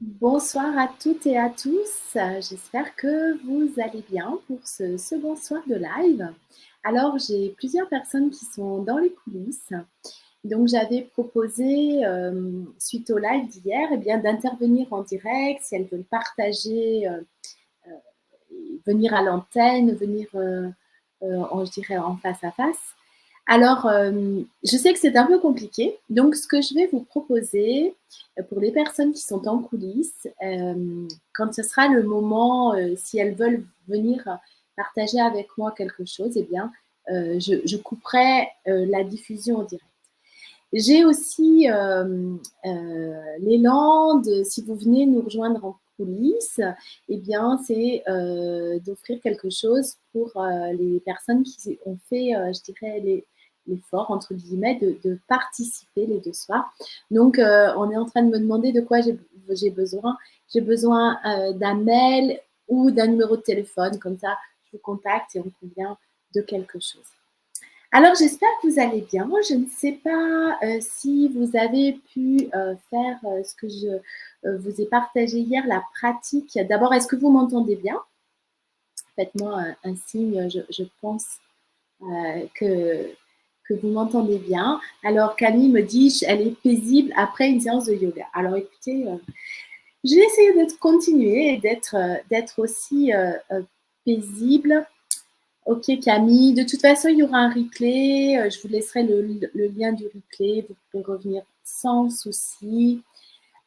Bonsoir à toutes et à tous. J'espère que vous allez bien pour ce second soir de live. Alors, j'ai plusieurs personnes qui sont dans les coulisses. Donc, j'avais proposé, suite au live d'hier, eh bien, d'intervenir en direct si elles veulent partager, venir à l'antenne, venir, je dirais, en face à face. Alors, je sais que c'est un peu compliqué, donc ce que je vais vous proposer, pour les personnes qui sont en coulisses, quand ce sera le moment, si elles veulent venir partager avec moi quelque chose, eh bien, je couperai, la diffusion en direct. J'ai aussi l'élan de, si vous venez nous rejoindre en coulisses, eh bien, c'est d'offrir quelque chose pour les personnes qui ont fait, je dirais, l'effort, entre guillemets, de participer les deux soirs. Donc, on est en train de me demander de quoi j'ai besoin. J'ai besoin d'un mail ou d'un numéro de téléphone, comme ça, je vous contacte et on convient de quelque chose. Alors, j'espère que vous allez bien. Moi, je ne sais pas si vous avez pu faire ce que je vous ai partagé hier, la pratique. D'abord, est-ce que vous m'entendez bien? Faites-moi un signe, je pense que, vous m'entendez bien. Alors, Camille me dit, elle est paisible après une séance de yoga. Alors, écoutez, je vais essayer d'être continuer et d'être aussi paisible. Ok Camille, de toute façon il y aura un replay, je vous laisserai le lien du replay, vous pouvez revenir sans souci.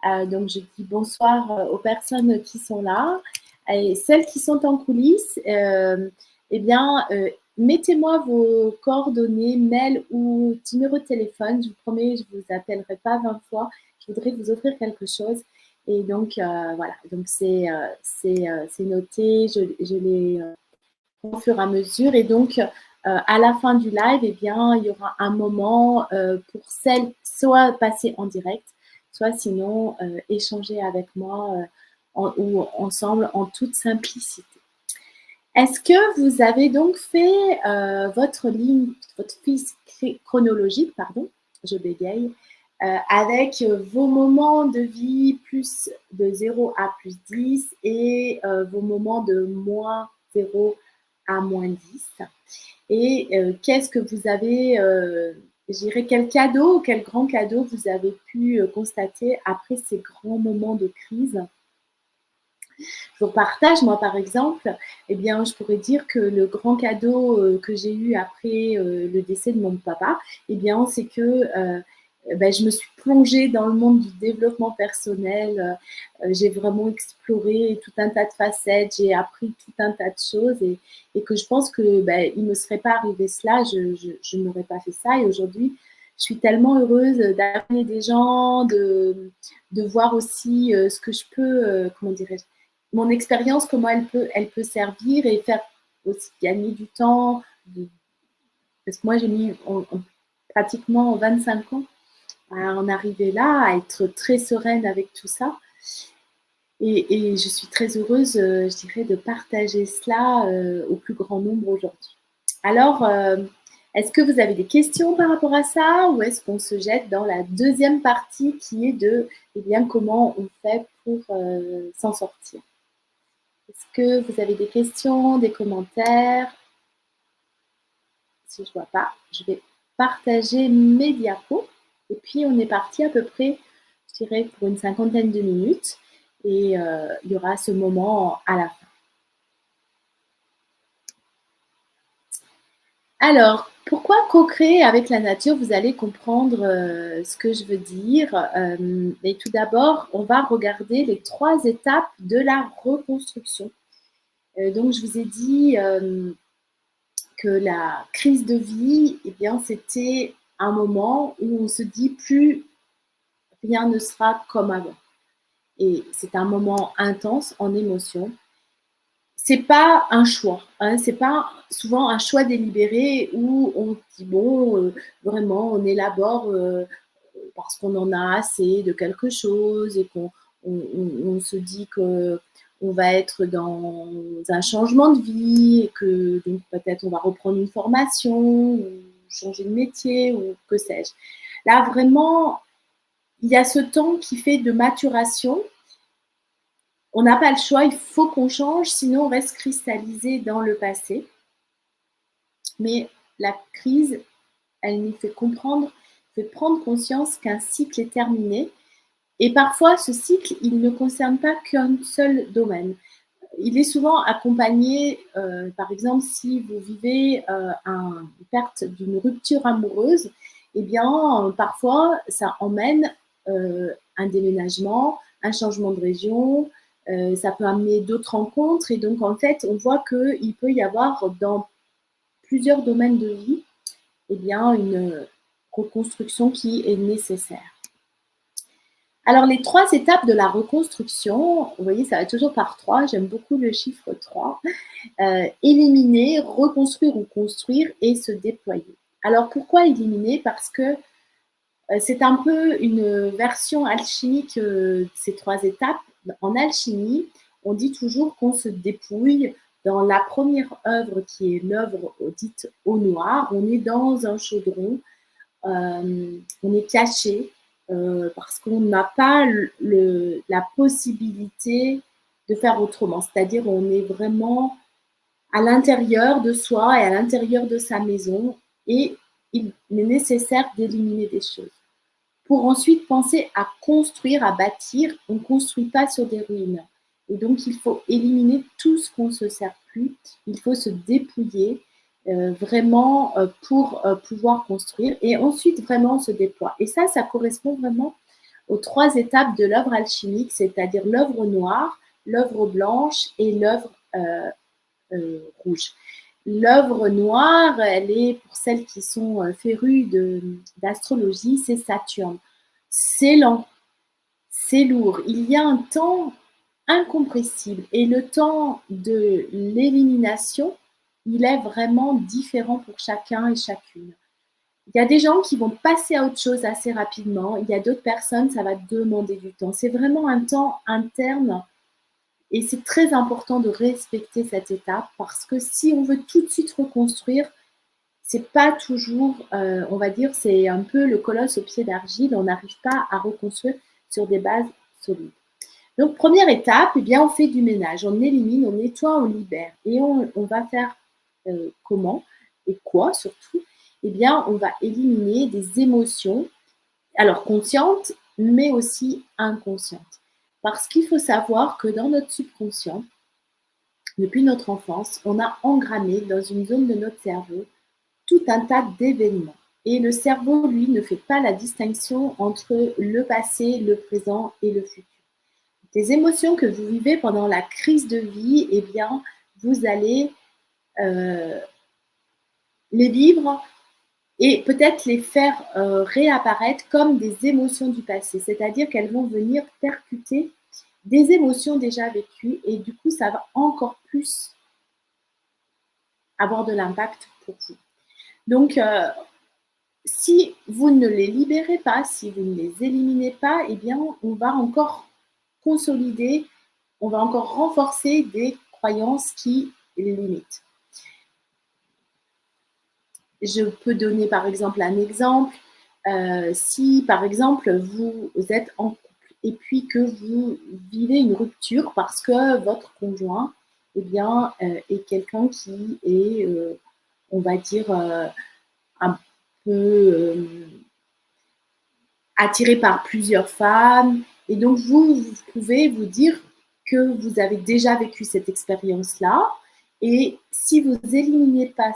Donc je dis bonsoir aux personnes qui sont là et celles qui sont en coulisses, eh bien mettez-moi vos coordonnées, mail ou numéro de téléphone, je vous promets, je ne vous appellerai pas 20 fois, je voudrais vous offrir quelque chose. Et donc voilà, donc c'est noté, je l'ai au fur et à mesure. Et donc, à la fin du live, eh bien, il y aura un moment pour celles soit passer en direct, soit sinon échanger avec moi ou ensemble en toute simplicité. Est-ce que vous avez donc fait votre ligne, votre fiche chronologique, pardon, je bégaye, avec vos moments de vie plus de 0 à plus 10 et vos moments de moins 0 à moins 10. Et qu'est-ce que vous avez, je dirais, quel cadeau, quel grand cadeau vous avez pu constater après ces grands moments de crise? Je vous partage, moi par exemple, eh bien, je pourrais dire que le grand cadeau que j'ai eu après le décès de mon papa, eh bien, c'est que je me suis plongée dans le monde du développement personnel. J'ai vraiment exploré tout un tas de facettes, j'ai appris tout un tas de choses et que je pense que il ne me serait pas arrivé cela, je n'aurais pas fait ça. Et aujourd'hui, je suis tellement heureuse d'amener des gens, de voir aussi ce que je peux, comment dirais-je, mon expérience, comment elle peut servir et faire aussi gagner du temps. Parce que moi, j'ai mis pratiquement 25 ans à en arriver là, à être très sereine avec tout ça. Et je suis très heureuse, je dirais, de partager cela au plus grand nombre aujourd'hui. Alors, est-ce que vous avez des questions par rapport à ça ou est-ce qu'on se jette dans la deuxième partie qui est de eh bien, comment on fait pour s'en sortir? Est-ce que vous avez des questions, des commentaires? Si je ne vois pas, je vais partager mes diapos. Et puis, on est parti à peu près, je dirais, pour une cinquantaine de minutes. Et il y aura ce moment à la fin. Alors, pourquoi co-créer avec la nature? Vous allez comprendre ce que je veux dire. Mais tout d'abord, on va regarder les 3 étapes de la reconstruction. Donc, je vous ai dit que la crise de vie, eh bien, c'était un moment où on se dit plus rien ne sera comme avant. Et c'est un moment intense en émotion. C'est pas un choix, hein, c'est pas souvent un choix délibéré où on dit bon, vraiment on élabore parce qu'on en a assez de quelque chose et qu'on se dit que on va être dans un changement de vie et que donc peut-être on va reprendre une formation ou changer de métier ou que sais-je. Là vraiment, il y a ce temps qui fait de maturation On n'a pas le choix, il faut qu'on change, sinon on reste cristallisé dans le passé. Mais la crise, elle nous fait comprendre, fait prendre conscience qu'un cycle est terminé. Et parfois, ce cycle, il ne concerne pas qu'un seul domaine. Il est souvent accompagné, par exemple, si vous vivez une perte d'une rupture amoureuse, eh bien, parfois, ça emmène un déménagement, un changement de région, ça peut amener d'autres rencontres. Et donc, en fait, on voit qu'il peut y avoir dans plusieurs domaines de vie, eh bien, une reconstruction qui est nécessaire. Alors, les 3 étapes de la reconstruction, vous voyez, ça va toujours par 3. J'aime beaucoup le chiffre 3. Éliminer, reconstruire ou construire et se déployer. Alors, pourquoi éliminer? Parce que c'est un peu une version alchimique de ces 3 étapes. En alchimie, on dit toujours qu'on se dépouille. Dans la première œuvre, qui est l'œuvre dite au noir, on est dans un chaudron, on est caché parce qu'on n'a pas la possibilité de faire autrement. C'est-à-dire, on est vraiment à l'intérieur de soi et à l'intérieur de sa maison, et il est nécessaire d'éliminer des choses. Pour ensuite penser à construire, à bâtir, on ne construit pas sur des ruines. Et donc, il faut éliminer tout ce qu'on ne se sert plus. Il faut se dépouiller vraiment pour pouvoir construire. Et ensuite, vraiment, on se déploie. Et ça correspond vraiment aux 3 étapes de l'œuvre alchimique, c'est-à-dire l'œuvre noire, l'œuvre blanche et l'œuvre rouge. L'œuvre noire, elle est, pour celles qui sont férues d'astrologie, c'est Saturne. C'est lent, c'est lourd. Il y a un temps incompressible et le temps de l'élimination, il est vraiment différent pour chacun et chacune. Il y a des gens qui vont passer à autre chose assez rapidement. Il y a d'autres personnes, ça va demander du temps. C'est vraiment un temps interne. Et c'est très important de respecter cette étape, parce que si on veut tout de suite reconstruire, c'est pas toujours, on va dire, c'est un peu le colosse au pied d'argile. On n'arrive pas à reconstruire sur des bases solides. Donc, première étape, eh bien, on fait du ménage, on élimine, on nettoie, on libère. Et on va faire comment et quoi surtout? Eh bien, on va éliminer des émotions, alors conscientes, mais aussi inconscientes. Parce qu'il faut savoir que dans notre subconscient, depuis notre enfance, on a engrammé dans une zone de notre cerveau tout un tas d'événements. Et le cerveau, lui, ne fait pas la distinction entre le passé, le présent et le futur. Des émotions que vous vivez pendant la crise de vie, eh bien, vous allez les vivre et peut-être les faire réapparaître comme des émotions du passé. C'est-à-dire qu'elles vont venir percuter des émotions déjà vécues, et du coup, ça va encore plus avoir de l'impact pour vous. Donc, si vous ne les libérez pas, si vous ne les éliminez pas, eh bien, on va encore consolider, on va encore renforcer des croyances qui les limitent. Je peux donner par exemple un exemple. Si par exemple vous êtes en couple et puis que vous vivez une rupture parce que votre conjoint, eh bien, est quelqu'un qui est, on va dire, un peu attiré par plusieurs femmes, et donc vous pouvez vous dire que vous avez déjà vécu cette expérience-là, et si vous éliminez pas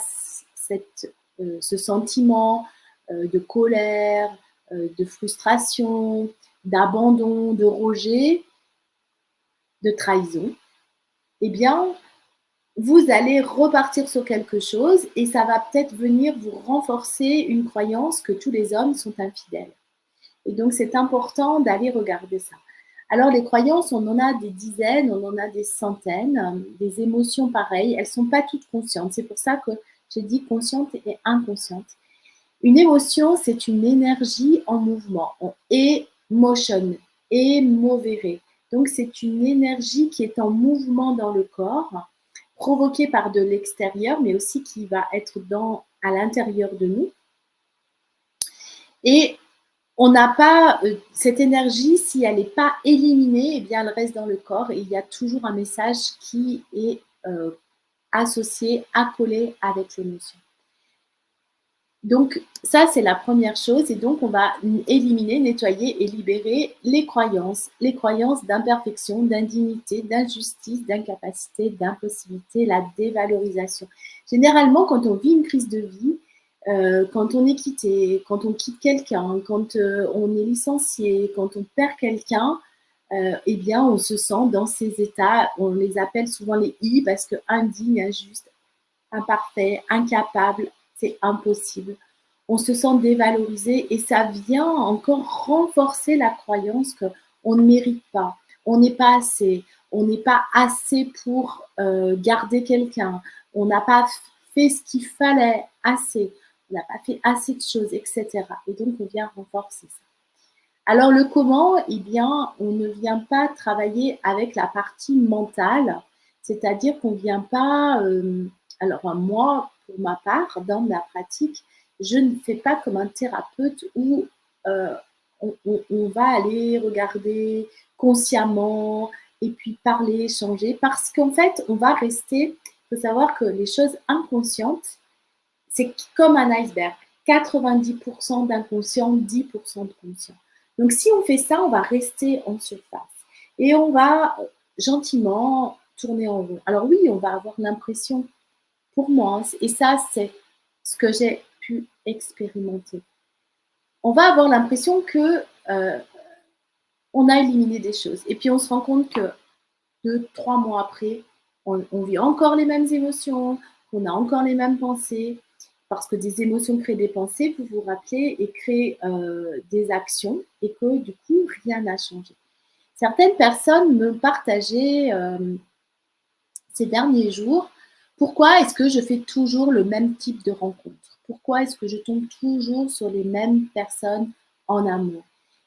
ce sentiment de colère, de frustration, d'abandon, de rejet, de trahison, eh bien, vous allez repartir sur quelque chose, et ça va peut-être venir vous renforcer une croyance que tous les hommes sont infidèles. Et donc, c'est important d'aller regarder ça. Alors, les croyances, on en a des dizaines, on en a des centaines, des émotions pareilles. Elles ne sont pas toutes conscientes. C'est pour ça que j'ai dit consciente et inconsciente. Une émotion, c'est une énergie en mouvement. Emotion, émovere. Donc, c'est une énergie qui est en mouvement dans le corps, provoquée par de l'extérieur, mais aussi qui va être à l'intérieur de nous. Et on n'a pas cette énergie, si elle n'est pas éliminée, eh bien, elle reste dans le corps et il y a toujours un message qui est associé, accolé avec l'émotion. Donc, ça, c'est la première chose. Et donc, on va éliminer, nettoyer et libérer les croyances d'imperfection, d'indignité, d'injustice, d'incapacité, d'impossibilité, la dévalorisation. Généralement, quand on vit une crise de vie, quand on est quitté, quand on quitte quelqu'un, quand on est licencié, quand on perd quelqu'un, eh bien, on se sent dans ces états, on les appelle souvent les I parce que indigne, injuste, imparfait, incapable, c'est impossible. On se sent dévalorisé et ça vient encore renforcer la croyance qu'on ne mérite pas, on n'est pas assez, on n'est pas assez pour garder quelqu'un, on n'a pas fait ce qu'il fallait assez, on n'a pas fait assez de choses, etc. Et donc, on vient renforcer ça. Alors, le comment, eh bien, on ne vient pas travailler avec la partie mentale, c'est-à-dire qu'on ne vient pas alors moi, pour ma part, dans ma pratique, je ne fais pas comme un thérapeute où on va aller regarder consciemment et puis parler, échanger, parce qu'en fait, on va rester, il faut savoir que les choses inconscientes, c'est comme un iceberg, 90% d'inconscient, 10% de conscient. Donc si on fait ça, on va rester en surface et on va gentiment tourner en rond. Alors oui, on va avoir l'impression pour moi, et ça, c'est ce que j'ai pu expérimenter. On va avoir l'impression que on a éliminé des choses. Et puis, on se rend compte que 2, 3 mois après, on vit encore les mêmes émotions, on a encore les mêmes pensées, parce que des émotions créent des pensées, vous vous rappelez, et créent des actions, et que du coup, rien n'a changé. Certaines personnes me partageaient ces derniers jours, pourquoi est-ce que je fais toujours le même type de rencontre? Pourquoi est-ce que je tombe toujours sur les mêmes personnes en amour?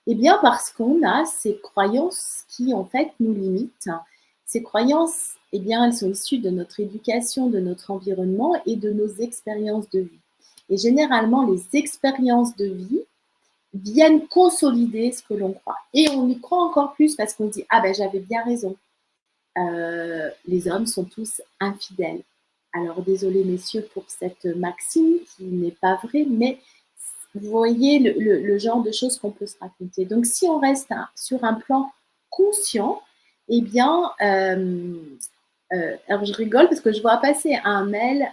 Eh bien, parce qu'on a ces croyances qui, en fait, nous limitent. Ces croyances, eh bien, elles sont issues de notre éducation, de notre environnement et de nos expériences de vie. Et généralement, les expériences de vie viennent consolider ce que l'on croit. Et on y croit encore plus parce qu'on dit, ah ben, j'avais bien raison. Les hommes sont tous infidèles. Alors désolé messieurs pour cette maxime qui n'est pas vraie, mais vous voyez le genre de choses qu'on peut se raconter. Donc si on reste sur un plan conscient, eh bien, alors je rigole parce que je vois passer un mail,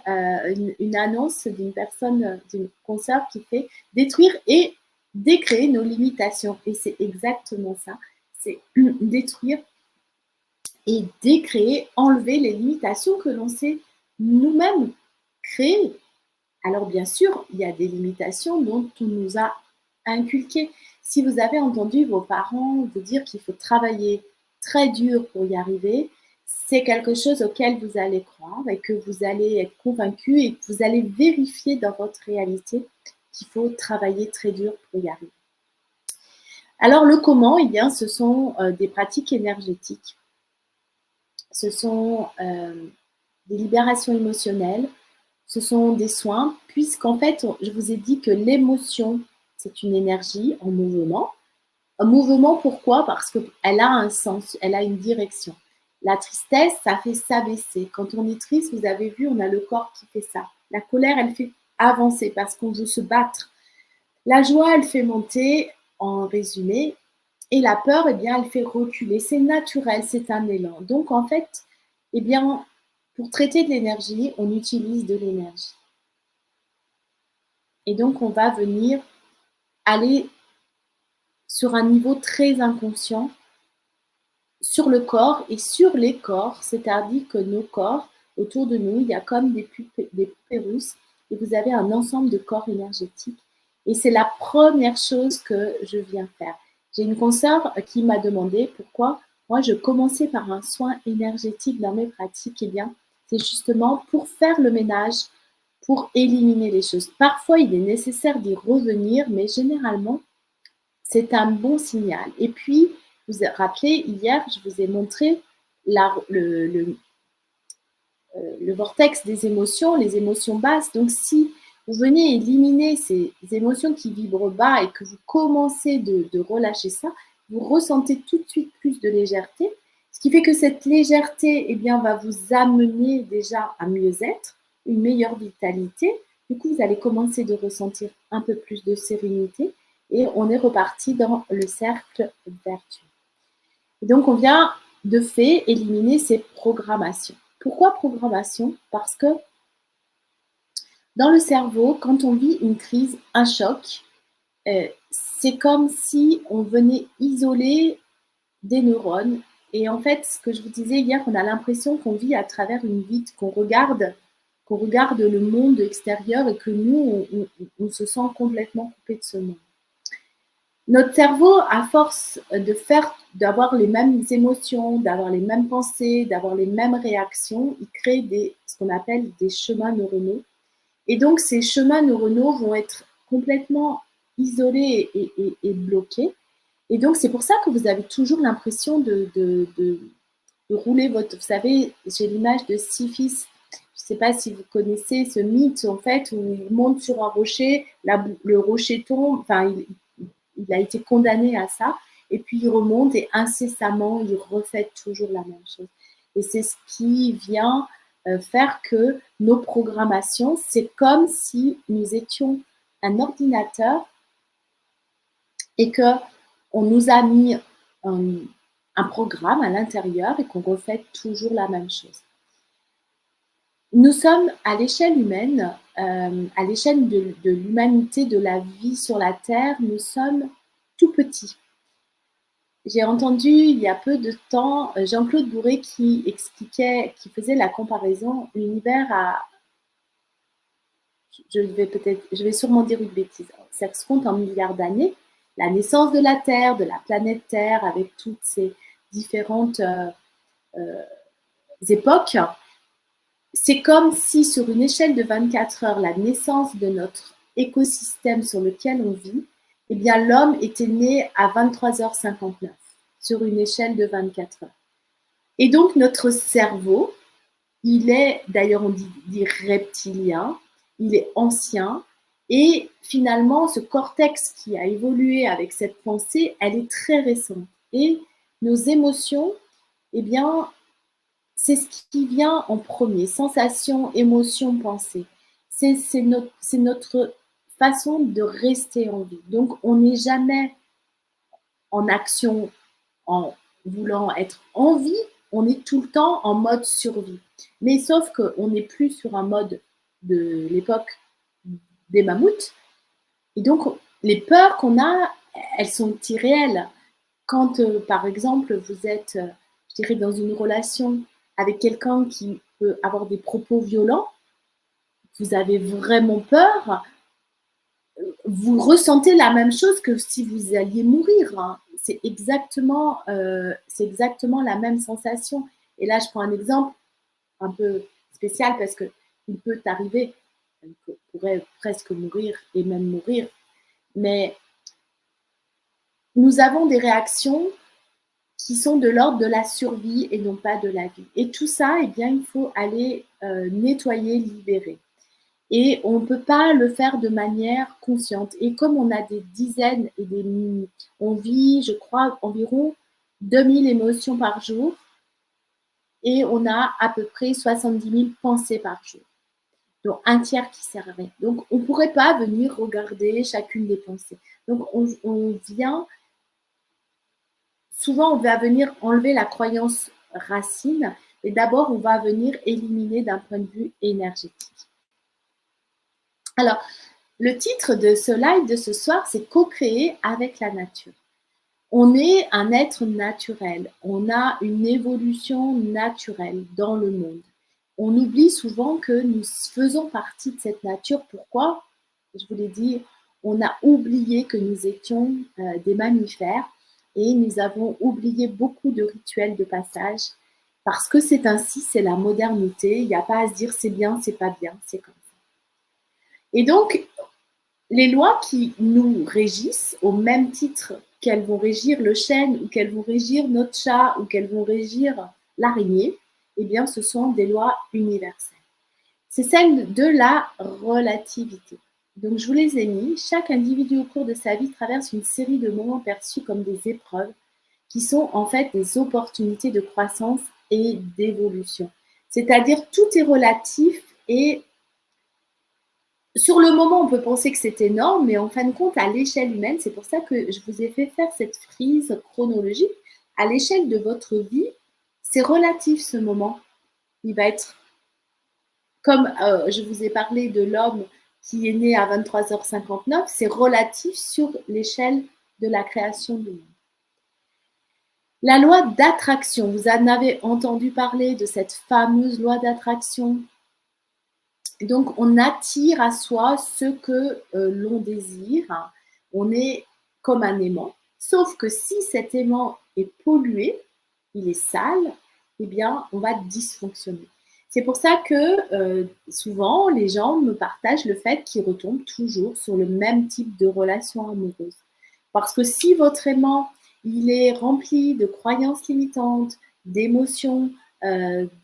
une annonce d'une personne, d'une consoeur qui fait détruire et décréer nos limitations. Et c'est exactement ça, c'est détruire et décréer, enlever les limitations que l'on s'est nous-mêmes créées. Alors bien sûr, il y a des limitations dont on nous a inculquées. Si vous avez entendu vos parents vous dire qu'il faut travailler très dur pour y arriver, c'est quelque chose auquel vous allez croire et que vous allez être convaincu et que vous allez vérifier dans votre réalité qu'il faut travailler très dur pour y arriver. Alors le comment, eh bien, ce sont des pratiques énergétiques. Ce sont des libérations émotionnelles, ce sont des soins, puisqu'en fait, je vous ai dit que l'émotion, c'est une énergie en mouvement. Un mouvement, pourquoi? Parce qu'elle a un sens, elle a une direction. La tristesse, ça fait s'abaisser. Quand on est triste, vous avez vu, on a le corps qui fait ça. La colère, elle fait avancer parce qu'on veut se battre. La joie, elle fait monter, en résumé, et la peur, eh bien, elle fait reculer. C'est naturel, c'est un élan. Donc, en fait, eh bien, pour traiter de l'énergie, on utilise de l'énergie. Et donc, on va venir aller sur un niveau très inconscient sur le corps et sur les corps, c'est-à-dire que nos corps, autour de nous, il y a comme des poupées russes et vous avez un ensemble de corps énergétiques. Et c'est la première chose que je viens faire. J'ai une consoeur qui m'a demandé pourquoi moi je commençais par un soin énergétique dans mes pratiques. Eh bien, c'est justement pour faire le ménage, pour éliminer les choses. Parfois, il est nécessaire d'y revenir, mais généralement, c'est un bon signal. Et puis, vous vous rappelez, hier, je vous ai montré le vortex des émotions, les émotions basses. Donc, si vous venez éliminer ces émotions qui vibrent bas et que vous commencez de relâcher ça, vous ressentez tout de suite plus de légèreté, ce qui fait que cette légèreté eh bien, va vous amener déjà à mieux-être, une meilleure vitalité. Du coup, vous allez commencer de ressentir un peu plus de sérénité et on est reparti dans le cercle vertueux. Et donc, on vient de fait éliminer ces programmations. Pourquoi programmation? Parce que dans le cerveau, quand on vit une crise, un choc, c'est comme si on venait isoler des neurones. Et en fait, ce que je vous disais hier, on a l'impression qu'on vit à travers une vitre, qu'on regarde le monde extérieur et que nous, on se sent complètement coupé de ce monde. Notre cerveau, à force d'avoir les mêmes émotions, d'avoir les mêmes pensées, d'avoir les mêmes réactions, il crée ce qu'on appelle des chemins neuronaux. Et donc, ces chemins neuronaux vont être complètement isolés et bloqués. Et donc, c'est pour ça que vous avez toujours l'impression de rouler votre... Vous savez, j'ai l'image de Sisyphe. Je ne sais pas si vous connaissez ce mythe, en fait, où il monte sur un rocher, le rocher tombe, enfin, il a été condamné à ça, et puis il remonte et incessamment, il refait toujours la même chose. Et c'est ce qui vient faire que nos programmations, c'est comme si nous étions un ordinateur et qu'on nous a mis un programme à l'intérieur et qu'on refait toujours la même chose. Nous sommes à l'échelle humaine, à l'échelle de l'humanité, de la vie sur la Terre, nous sommes tout petits. J'ai entendu il y a peu de temps Jean-Claude Bourré qui expliquait, qui faisait la comparaison, l'univers à... Je vais sûrement dire une bêtise. Ça se compte en milliards d'années. La naissance de la Terre, de la planète Terre, avec toutes ces différentes époques, c'est comme si sur une échelle de 24 heures, la naissance de notre écosystème sur lequel on vit, eh bien l'homme était né à 23h59 sur une échelle de 24 heures. Et donc notre cerveau, il est, d'ailleurs on dit reptilien, il est ancien, et finalement ce cortex qui a évolué avec cette pensée, elle est très récente. Et nos émotions, eh bien, c'est ce qui vient en premier, sensation, émotion, pensée. C'est notre façon de rester en vie. Donc, on n'est jamais en action, en voulant être en vie, on est tout le temps en mode survie. Mais sauf qu'on n'est plus sur un mode de l'époque des mammouths. Et donc, les peurs qu'on a, elles sont irréelles. Quand, par exemple, vous êtes, je dirais, dans une relation avec quelqu'un qui peut avoir des propos violents, vous avez vraiment peur, vous ressentez la même chose que si vous alliez mourir. Hein. C'est exactement la même sensation. Et là, je prends un exemple un peu spécial parce qu'il peut arriver qu'on pourrait presque mourir et même mourir. Mais nous avons des réactions qui sont de l'ordre de la survie et non pas de la vie. Et tout ça, eh bien, il faut aller nettoyer, libérer. Et on ne peut pas le faire de manière consciente. Et comme on a des dizaines et on vit, je crois, environ 2000 émotions par jour et on a à peu près 70 000 pensées par jour. Donc, un tiers qui sert à rien. Donc, on ne pourrait pas venir regarder chacune des pensées. Donc, on vient... Souvent, on va venir enlever la croyance racine et d'abord, on va venir éliminer d'un point de vue énergétique. Alors, le titre de ce live de ce soir, c'est Co-créer avec la nature. On est un être naturel, on a une évolution naturelle dans le monde. On oublie souvent que nous faisons partie de cette nature. Pourquoi? Je vous l'ai dit, on a oublié que nous étions des mammifères et nous avons oublié beaucoup de rituels de passage parce que c'est ainsi, c'est la modernité. Il n'y a pas à se dire c'est bien, c'est pas bien, c'est comme ça. Et donc, les lois qui nous régissent, au même titre qu'elles vont régir le chêne ou qu'elles vont régir notre chat ou qu'elles vont régir l'araignée, eh bien, ce sont des lois universelles. C'est celle de la relativité. Donc, je vous les ai mis. Chaque individu au cours de sa vie traverse une série de moments perçus comme des épreuves qui sont en fait des opportunités de croissance et d'évolution. C'est-à-dire tout est relatif et sur le moment, on peut penser que c'est énorme, mais en fin de compte, à l'échelle humaine, c'est pour ça que je vous ai fait faire cette frise chronologique. À l'échelle de votre vie, c'est relatif ce moment. Il va être comme je vous ai parlé de l'homme qui est né à 23h59, c'est relatif sur l'échelle de la création du monde. La loi d'attraction, vous en avez entendu parler de cette fameuse loi d'attraction. Donc, on attire à soi ce que l'on désire. On est comme un aimant. Sauf que si cet aimant est pollué, il est sale, eh bien, on va dysfonctionner. C'est pour ça que souvent, les gens me partagent le fait qu'ils retombent toujours sur le même type de relation amoureuse. Parce que si votre aimant, il est rempli de croyances limitantes, d'émotions,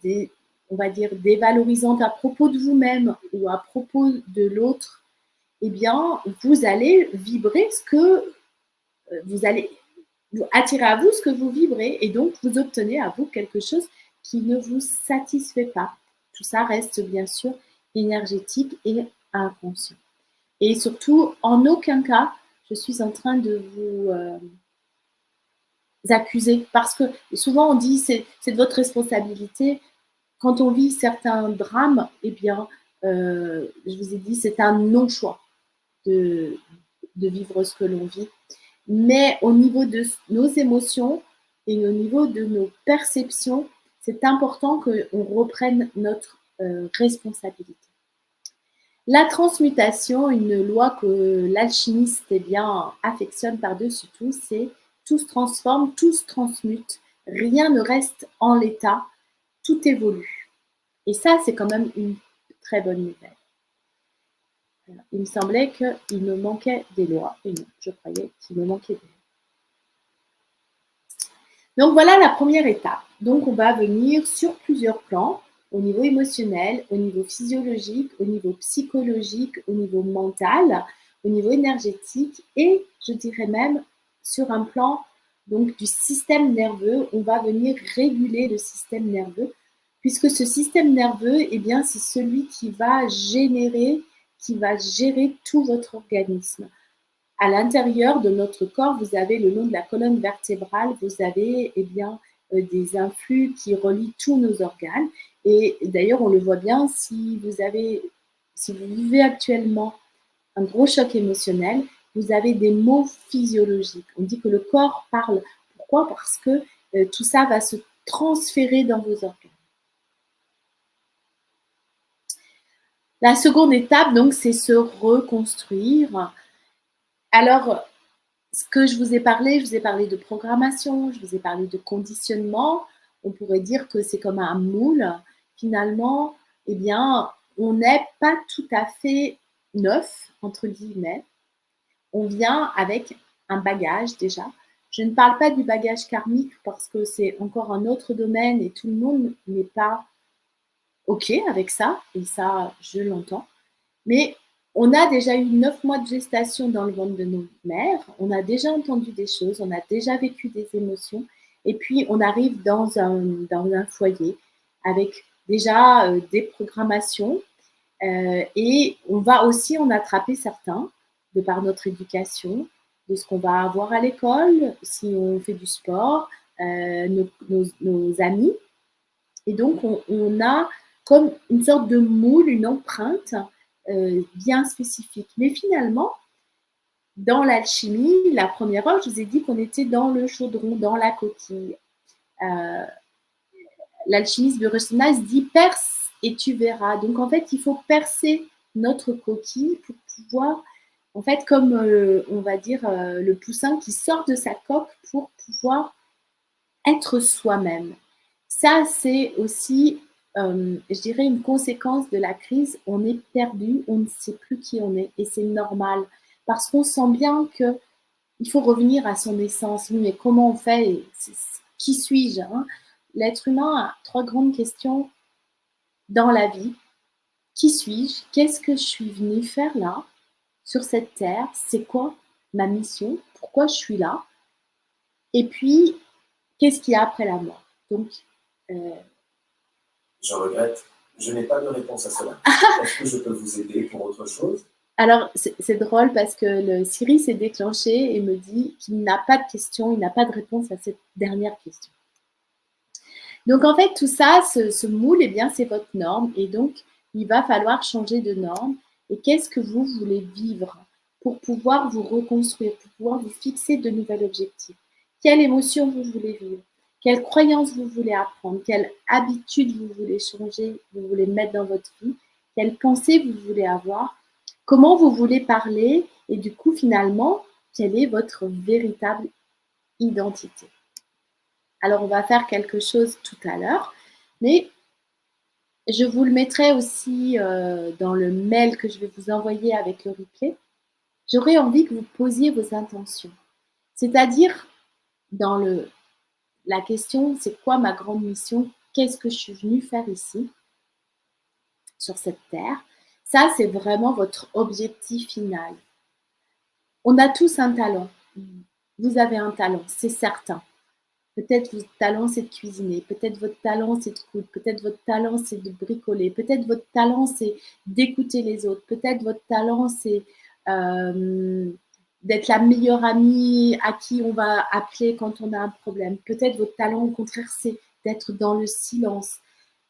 des, on va dire, dévalorisantes à propos de vous-même ou à propos de l'autre, eh bien, vous allez vibrer ce que vous allez attirer à vous ce que vous vibrez et donc vous obtenez à vous quelque chose qui ne vous satisfait pas. Tout ça reste bien sûr énergétique et inconscient. Et surtout, en aucun cas, je suis en train de vous accuser parce que souvent on dit c'est de votre responsabilité. Quand on vit certains drames, eh bien, je vous ai dit, c'est un non-choix de, de vivre ce que l'on vit. Mais au niveau de nos émotions et au niveau de nos perceptions, c'est important qu'on reprenne notre responsabilité. La transmutation, une loi que l'alchimiste eh bien, affectionne par-dessus tout, c'est tout se transforme, tout se transmute, rien ne reste en l'état, tout évolue. Et ça, c'est quand même une très bonne nouvelle. Il me semblait qu'il me manquait des lois, et non, je croyais qu'il me manquait des lois. Donc voilà la première étape. Donc on va venir sur plusieurs plans, au niveau émotionnel, au niveau physiologique, au niveau psychologique, au niveau mental, au niveau énergétique et je dirais même sur un plan donc du système nerveux, on va venir réguler le système nerveux puisque ce système nerveux, eh bien, c'est celui qui va générer, qui va gérer tout votre organisme. À l'intérieur de notre corps, vous avez le long de la colonne vertébrale, vous avez eh bien, des influx qui relient tous nos organes. Et d'ailleurs, on le voit bien si si vous vivez actuellement un gros choc émotionnel, vous avez des maux physiologiques. On dit que le corps parle. Pourquoi? Parce que tout ça va se transférer dans vos organes. La seconde étape, donc, c'est se reconstruire. Alors, ce que je vous ai parlé de programmation, je vous ai parlé de conditionnement. On pourrait dire que c'est comme un moule. Finalement, eh bien, on n'est pas tout à fait neuf, entre guillemets. On vient avec un bagage déjà. Je ne parle pas du bagage karmique parce que c'est encore un autre domaine et tout le monde n'est pas OK avec ça. Et ça, je l'entends. Mais on a déjà eu 9 mois de gestation dans le ventre de nos mères, on a déjà entendu des choses, on a déjà vécu des émotions, et puis on arrive dans un foyer avec déjà des programmations, et on va aussi en attraper certains de par notre éducation, de ce qu'on va avoir à l'école, si on fait du sport, nos amis. Et donc, on a comme une sorte de moule, une empreinte bien spécifique. Mais finalement, dans l'alchimie, la première heure, je vous ai dit qu'on était dans le chaudron, dans la coquille. Euh, L'alchimiste Bureshna dit perce et tu verras. Donc en fait, il faut percer notre coquille pour pouvoir, en fait, comme on va dire le poussin qui sort de sa coque pour pouvoir être soi-même. Ça, c'est aussi, je dirais, une conséquence de la crise. On est perdu, on ne sait plus qui on est et c'est normal parce qu'on sent bien que il faut revenir à son essence. Oui, mais comment on fait? Qui suis-je, hein? L'être humain a trois grandes questions dans la vie. Qui suis-je? Qu'est-ce que je suis venu faire là? sur cette terre, c'est quoi ma mission, pourquoi je suis là, et puis qu'est-ce qu'il y a après la mort. Donc, Je regrette, je n'ai pas de réponse à cela. Est-ce que je peux vous aider pour autre chose? Alors, c'est drôle parce que le Siri s'est déclenché et me dit qu'il n'a pas de question, il n'a pas de réponse à cette dernière question. Donc, en fait, tout ça, ce moule, eh bien, c'est votre norme. Et donc, il va falloir changer de norme. Et qu'est-ce que vous voulez vivre pour pouvoir vous reconstruire, pour pouvoir vous fixer de nouveaux objectifs? Quelle émotion vous voulez vivre? Quelle croyance vous voulez apprendre? Quelle habitude vous voulez changer, vous voulez mettre dans votre vie? Quelle pensée vous voulez avoir? Comment vous voulez parler? Et du coup, finalement, quelle est votre véritable identité? Alors, on va faire quelque chose tout à l'heure, mais je vous le mettrai aussi dans le mail que je vais vous envoyer avec le replay. J'aurais envie que vous posiez vos intentions. C'est-à-dire, dans la question, c'est quoi ma grande mission? Qu'est-ce que je suis venue faire ici, sur cette terre? Ça, c'est vraiment votre objectif final. On a tous un talent. Vous avez un talent, c'est certain. Peut-être votre talent, c'est de cuisiner. Peut-être votre talent, c'est de coudre. Peut-être votre talent, c'est de bricoler. Peut-être votre talent, c'est d'écouter les autres. Peut-être votre talent, c'est d'être la meilleure amie à qui on va appeler quand on a un problème. Peut-être votre talent, au contraire, c'est d'être dans le silence.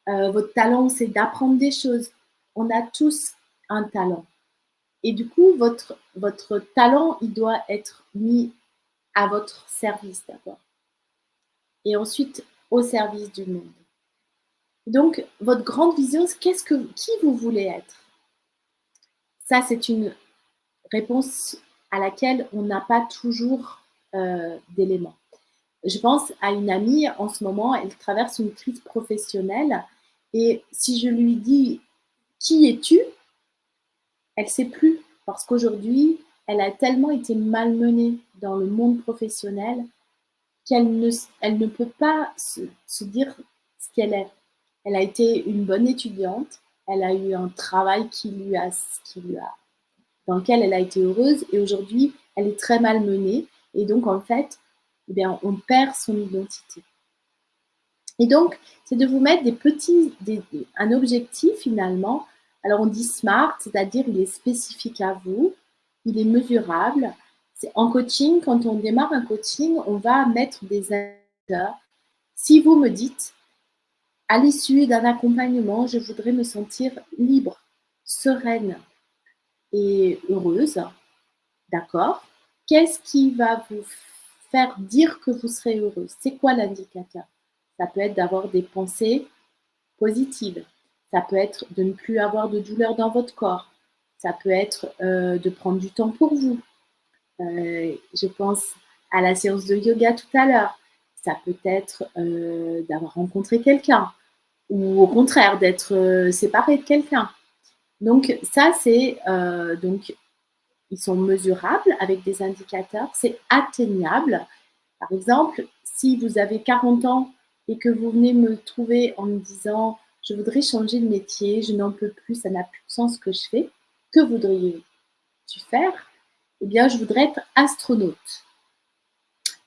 Votre talent, c'est d'apprendre des choses. On a tous un talent. Et du coup, votre talent, il doit être mis à votre service d'abord. Et ensuite au service du monde. Donc, votre grande vision, c'est qui vous voulez être? Ça, c'est une réponse à laquelle on n'a pas toujours d'éléments. Je pense à une amie, en ce moment, elle traverse une crise professionnelle et si je lui dis « Qui es-tu ?» elle ne sait plus parce qu'aujourd'hui, elle a tellement été malmenée dans le monde professionnel qu'elle ne peut pas se dire ce qu'elle est. Elle a été une bonne étudiante, elle a eu un travail dans lequel elle a été heureuse et aujourd'hui, elle est très malmenée et donc en fait, eh bien, on perd son identité. Et donc, c'est de vous mettre un objectif finalement. Alors, on dit SMART, c'est-à-dire il est spécifique à vous, il est mesurable. En coaching, quand on démarre un coaching, on va mettre des indicateurs. Si vous me dites, à l'issue d'un accompagnement, je voudrais me sentir libre, sereine et heureuse, d'accord? Qu'est-ce qui va vous faire dire que vous serez heureuse? C'est quoi l'indicateur? Ça peut être d'avoir des pensées positives. Ça peut être de ne plus avoir de douleur dans votre corps. Ça peut être de prendre du temps pour vous. Je pense à la séance de yoga tout à l'heure. Ça peut être d'avoir rencontré quelqu'un ou au contraire d'être séparé de quelqu'un. Donc ça, donc ils sont mesurables avec des indicateurs, c'est atteignable. Par exemple, si vous avez 40 ans et que vous venez me trouver en me disant « je voudrais changer de métier, je n'en peux plus, ça n'a plus de sens ce que je fais », que voudriez-vous faire? Eh bien, je voudrais être astronaute.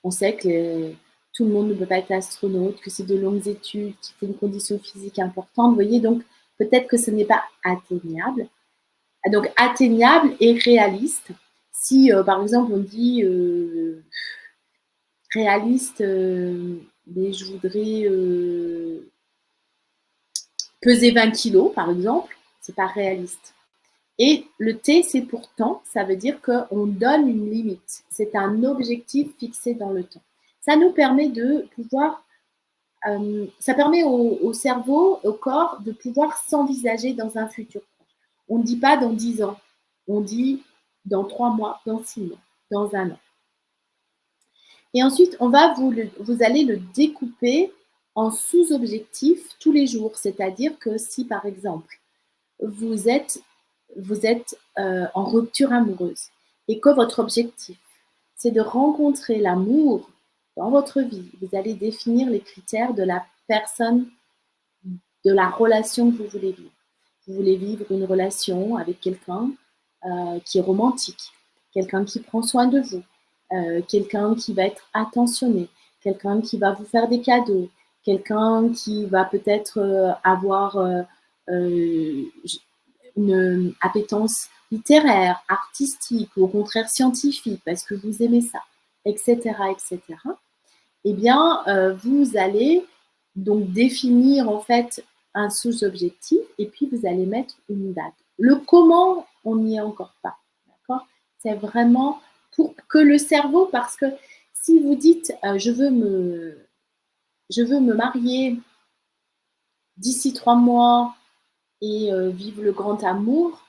On sait que tout le monde ne peut pas être astronaute, que c'est de longues études, qu'il faut une condition physique importante. Vous voyez, donc peut-être que ce n'est pas atteignable. Donc, atteignable et réaliste. Si, par exemple, on dit réaliste, mais je voudrais peser 20 kilos, par exemple, c'est pas réaliste. Et le T, c'est pour temps, ça veut dire qu'on donne une limite. C'est un objectif fixé dans le temps. Ça nous permet de pouvoir, ça permet au cerveau, au corps, de pouvoir s'envisager dans un futur proche. On ne dit pas dans 10 ans, on dit dans 3 mois, dans 6 mois, dans 1 an. Et ensuite, vous allez le découper en sous-objectifs tous les jours. C'est-à-dire que si, par exemple, vous êtes en rupture amoureuse et que votre objectif, c'est de rencontrer l'amour dans votre vie, vous allez définir les critères de la personne, de la relation que vous voulez vivre. Vous voulez vivre une relation avec quelqu'un qui est romantique, quelqu'un qui prend soin de vous, quelqu'un qui va être attentionné, quelqu'un qui va vous faire des cadeaux, quelqu'un qui va peut-être avoir une appétence littéraire, artistique ou au contraire scientifique parce que vous aimez ça, etc., etc., eh bien, vous allez donc définir en fait un sous-objectif et puis vous allez mettre une date. Le comment, on n'y est encore pas, d'accord? C'est vraiment pour que le cerveau, parce que si vous dites je veux me marier d'ici 3 mois et vivre le grand amour,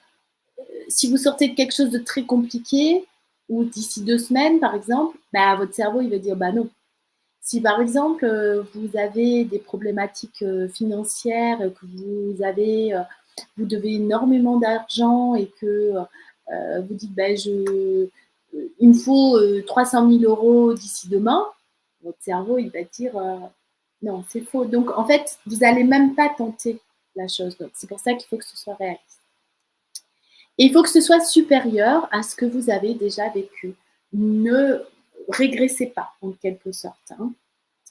si vous sortez de quelque chose de très compliqué ou d'ici 2 semaines par exemple, bah, votre cerveau il va dire bah non. Si par exemple vous avez des problématiques financières, que vous devez énormément d'argent et que vous dites ben, il me faut 300 000 euros d'ici demain, votre cerveau il va dire non, c'est faux. Donc en fait, vous n'allez même pas tenter la chose. Donc c'est pour ça qu'il faut que ce soit réaliste. Et il faut que ce soit supérieur à ce que vous avez déjà vécu. Ne régressez pas en quelque sorte. Hein.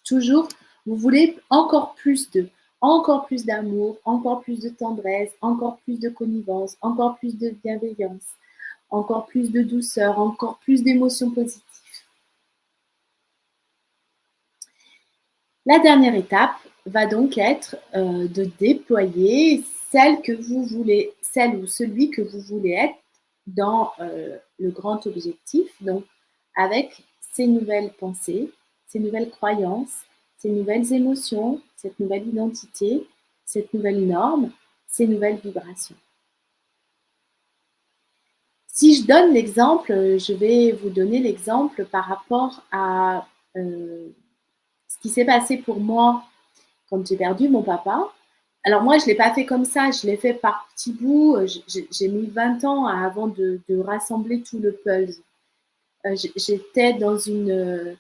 Toujours, vous voulez encore plus d'amour, encore plus de tendresse, encore plus de connivence, encore plus de bienveillance, encore plus de douceur, encore plus d'émotions positives. La dernière étape va donc être de déployer celle ou celui que vous voulez être dans le grand objectif, donc avec ces nouvelles pensées, ces nouvelles croyances, ces nouvelles émotions, cette nouvelle identité, cette nouvelle norme, ces nouvelles vibrations. Si je donne l'exemple, je vais vous donner l'exemple par rapport à ce qui s'est passé pour moi quand j'ai perdu mon papa. Alors moi, je ne l'ai pas fait comme ça, je l'ai fait par petits bouts. J'ai mis 20 ans avant de rassembler tout le puzzle. J'étais dans une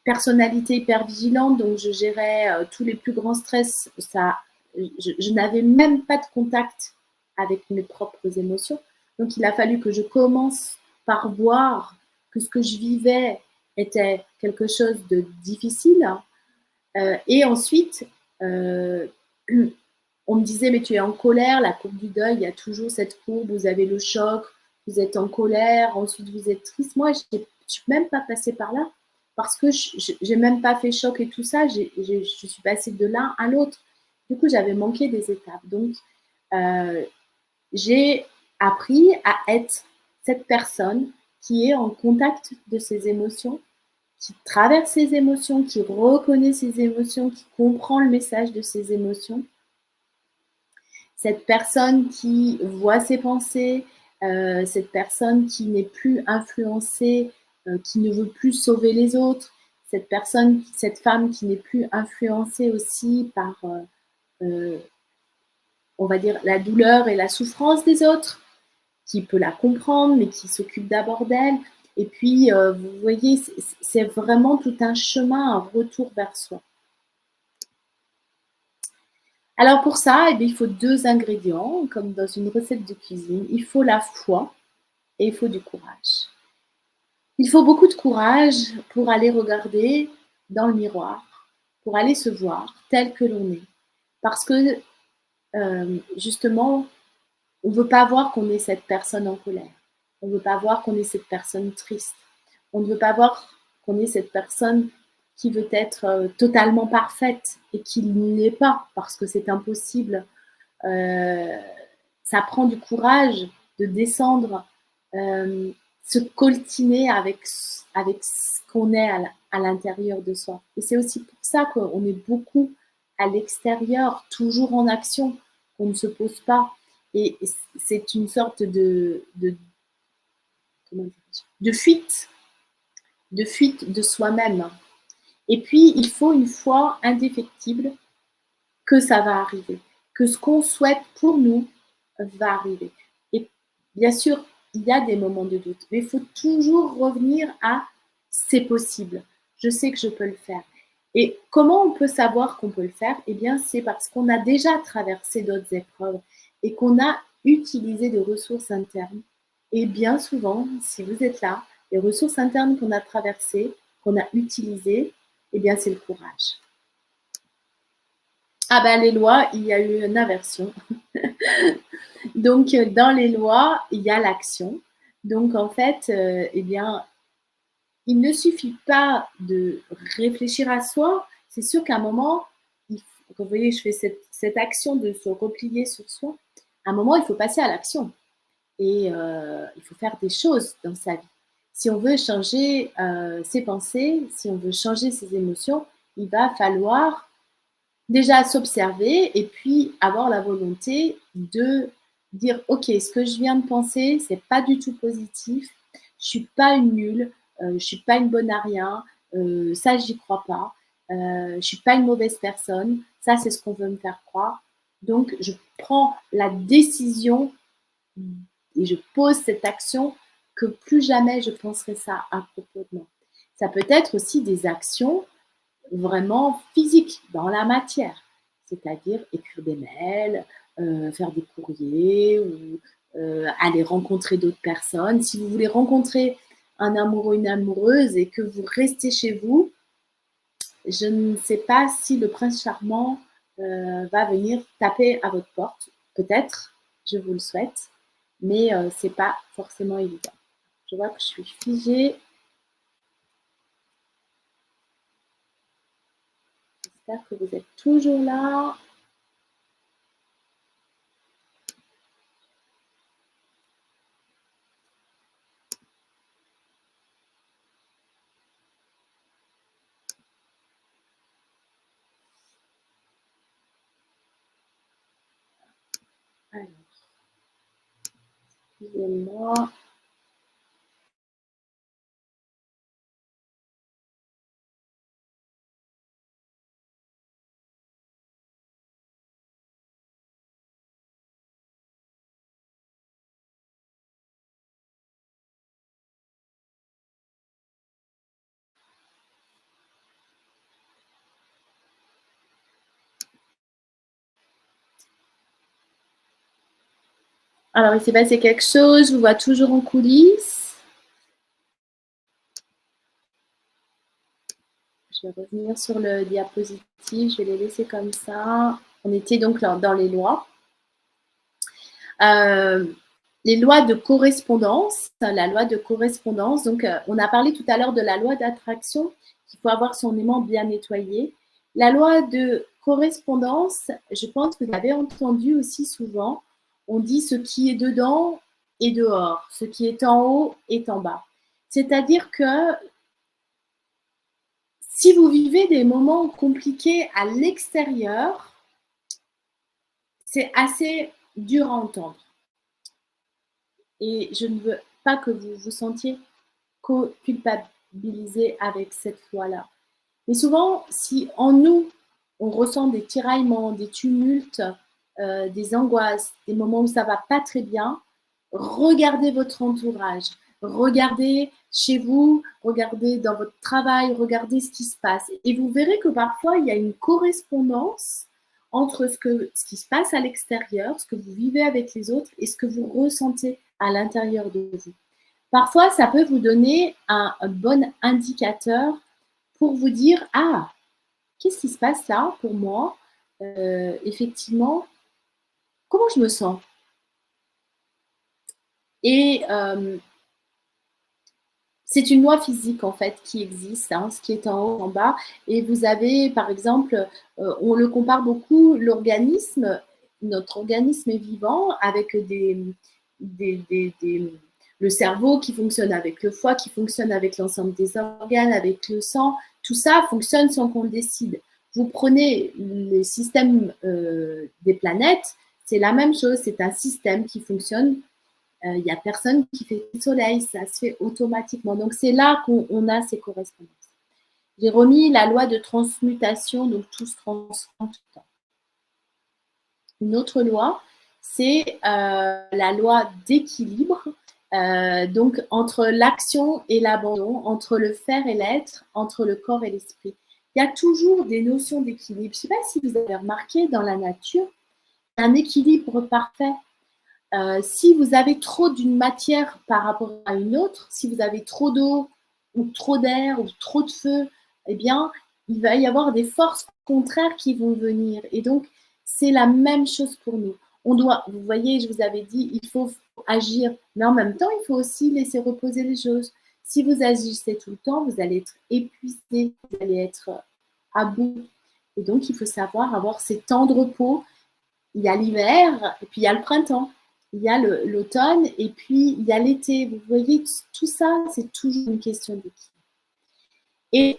personnalité hyper vigilante, donc je gérais tous les plus grands stress. Je n'avais même pas de contact avec mes propres émotions. Donc il a fallu que je commence par voir que ce que je vivais était quelque chose de difficile. Et ensuite, on me disait, mais tu es en colère, la courbe du deuil, il y a toujours cette courbe, vous avez le choc, vous êtes en colère, ensuite vous êtes triste. Moi, je ne suis même pas passée par là parce que je n'ai même pas fait choc et tout ça, je suis passée de l'un à l'autre. Du coup, j'avais manqué des étapes. Donc, j'ai appris à être cette personne qui est en contact de ses émotions, qui traverse ses émotions, qui reconnaît ses émotions, qui comprend le message de ses émotions. Cette personne qui voit ses pensées, cette personne qui n'est plus influencée, qui ne veut plus sauver les autres, cette femme qui n'est plus influencée aussi par, on va dire, la douleur et la souffrance des autres, qui peut la comprendre, mais qui s'occupe d'abord d'elle. Et puis, vous voyez, c'est vraiment tout un chemin, un retour vers soi. Alors pour ça, eh bien, il faut 2 ingrédients, comme dans une recette de cuisine. Il faut la foi et il faut du courage. Il faut beaucoup de courage pour aller regarder dans le miroir, pour aller se voir tel que l'on est. Parce que, justement, on ne veut pas voir qu'on est cette personne en colère. On ne veut pas voir qu'on est cette personne triste. On ne veut pas voir qu'on est cette personne qui veut être totalement parfaite et qui ne l'est pas parce que c'est impossible. Ça prend du courage de descendre, se coltiner avec ce qu'on est à l'intérieur de soi. Et c'est aussi pour ça qu'on est beaucoup à l'extérieur, toujours en action, qu'on ne se pose pas. Et c'est une sorte de fuite de soi-même. Et puis, il faut une foi indéfectible que ça va arriver, que ce qu'on souhaite pour nous va arriver. Et bien sûr, il y a des moments de doute, mais il faut toujours revenir à c'est possible, je sais que je peux le faire. Et comment on peut savoir qu'on peut le faire? Eh bien, c'est parce qu'on a déjà traversé d'autres épreuves et qu'on a utiliser des ressources internes. Et bien souvent, si vous êtes là, les ressources internes qu'on a traversées, qu'on a utilisées, eh bien, c'est le courage. Ah ben, les lois, il y a eu une inversion. Donc, dans les lois, il y a l'action. Donc, en fait, eh bien, il ne suffit pas de réfléchir à soi. C'est sûr qu'à un moment, vous voyez, je fais cette action de se replier sur soi. À un moment, il faut passer à l'action. Et il faut faire des choses dans sa vie. Si on veut changer ses pensées, si on veut changer ses émotions, il va falloir déjà s'observer et puis avoir la volonté de dire ok, ce que je viens de penser, c'est pas du tout positif, je suis pas une nulle, je suis pas une bonne à rien, ça j'y crois pas, je suis pas une mauvaise personne, ça c'est ce qu'on veut me faire croire. Donc je prends la décision et je pose cette action que plus jamais je penserai ça à propos de moi. Ça peut être aussi des actions vraiment physiques, dans la matière, c'est-à-dire écrire des mails, faire des courriers ou aller rencontrer d'autres personnes. Si vous voulez rencontrer un amoureux, une amoureuse et que vous restez chez vous, je ne sais pas si le prince charmant va venir taper à votre porte. Peut-être, je vous le souhaite, mais c'est pas forcément évident. Je vois que je suis figée. J'espère que vous êtes toujours là. Alors, excusez-moi. Alors, il s'est passé quelque chose. Je vous vois toujours en coulisses. Je vais revenir sur le diapositive. Je vais les laisser comme ça. On était donc dans les lois. Les lois de correspondance. La loi de correspondance. Donc, on a parlé tout à l'heure de la loi d'attraction, qu'il faut avoir son aimant bien nettoyé. La loi de correspondance, je pense que vous avez entendu aussi souvent, on dit ce qui est dedans est dehors, ce qui est en haut est en bas. C'est-à-dire que si vous vivez des moments compliqués à l'extérieur, c'est assez dur à entendre. Et je ne veux pas que vous vous sentiez culpabilisé avec cette loi-là. Mais souvent, si en nous, on ressent des tiraillements, des tumultes, des angoisses, des moments où ça ne va pas très bien, regardez votre entourage, regardez chez vous, regardez dans votre travail, regardez ce qui se passe. Et vous verrez que parfois, il y a une correspondance entre ce qui se passe à l'extérieur, ce que vous vivez avec les autres et ce que vous ressentez à l'intérieur de vous. Parfois, ça peut vous donner un bon indicateur pour vous dire, ah, qu'est-ce qui se passe là pour moi effectivement, comment je me sens? Et c'est une loi physique en fait qui existe, hein, ce qui est en haut, en bas. Et vous avez, par exemple, on le compare beaucoup, l'organisme, notre organisme est vivant avec le cerveau qui fonctionne avec le foie, qui fonctionne avec l'ensemble des organes, avec le sang. Tout ça fonctionne sans qu'on le décide. Vous prenez le système des planètes, c'est la même chose, c'est un système qui fonctionne. Il n'y a personne qui fait le soleil, ça se fait automatiquement. Donc c'est là qu'on a ces correspondances. J'ai remis la loi de transmutation, donc tout se transforme tout le temps. Une autre loi, c'est la loi d'équilibre, donc entre l'action et l'abandon, entre le faire et l'être, entre le corps et l'esprit. Il y a toujours des notions d'équilibre. Je ne sais pas si vous avez remarqué dans la nature, un équilibre parfait. Si vous avez trop d'une matière par rapport à une autre, si vous avez trop d'eau ou trop d'air ou trop de feu, eh bien, il va y avoir des forces contraires qui vont venir. Et donc, c'est la même chose pour nous. On doit, vous voyez, je vous avais dit, il faut agir, mais en même temps, il faut aussi laisser reposer les choses. Si vous agissez tout le temps, vous allez être épuisé, vous allez être à bout. Et donc, il faut savoir avoir ces temps de repos. Il y a l'hiver et puis il y a le printemps. Il y a l'automne et puis il y a l'été. Vous voyez, tout ça, c'est toujours une question d'équilibre. Et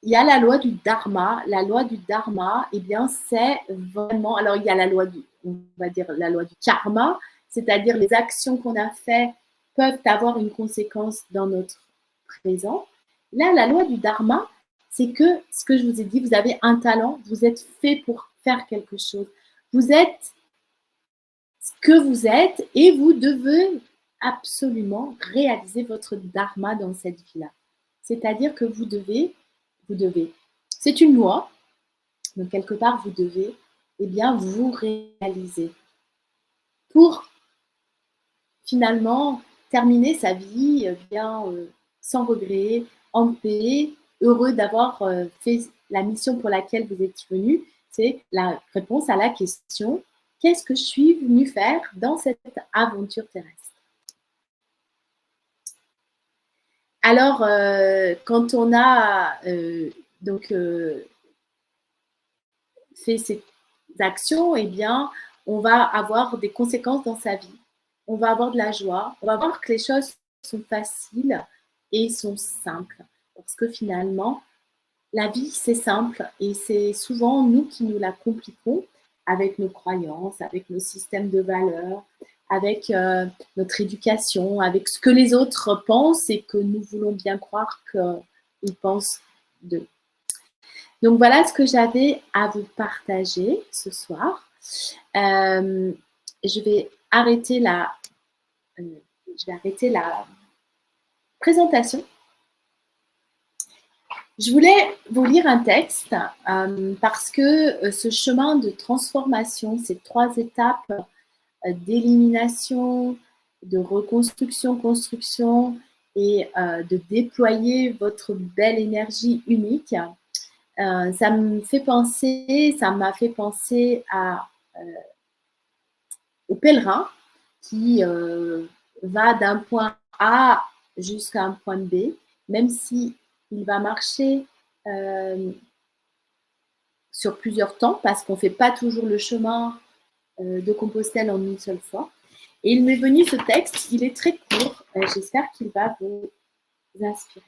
il y a la loi du dharma. La loi du dharma, eh bien, c'est vraiment. Alors, il y a la loi du, on va dire, la loi du karma, c'est-à-dire les actions qu'on a faites peuvent avoir une conséquence dans notre présent. Là, la loi du dharma, c'est que ce que je vous ai dit, vous avez un talent, vous êtes fait pour faire quelque chose. Vous êtes ce que vous êtes et vous devez absolument réaliser votre dharma dans cette vie-là. C'est-à-dire que vous devez, c'est une loi, donc quelque part vous devez, eh bien, vous réaliser pour finalement terminer sa vie bien sans regret, en paix, heureux d'avoir fait la mission pour laquelle vous êtes venu. C'est la réponse à la question: qu'est-ce que je suis venu faire dans cette aventure terrestre? Alors, quand on a donc fait ces actions, eh bien, on va avoir des conséquences dans sa vie. On va avoir de la joie. On va voir que les choses sont faciles et sont simples. Parce que finalement, la vie, c'est simple et c'est souvent nous qui nous la compliquons avec nos croyances, avec nos systèmes de valeurs, avec notre éducation, avec ce que les autres pensent et que nous voulons bien croire qu'ils pensent d'eux. Donc voilà ce que j'avais à vous partager ce soir. Je vais arrêter la présentation. Je voulais vous lire un texte parce que ce chemin de transformation, ces 3 étapes d'élimination, de reconstruction, construction et de déployer votre belle énergie unique, ça m'a fait penser au pèlerin qui va d'un point A jusqu'à un point B, même si il va marcher sur plusieurs temps, parce qu'on ne fait pas toujours le chemin de Compostelle en une seule fois. Et il m'est venu ce texte, il est très court, j'espère qu'il va vous inspirer.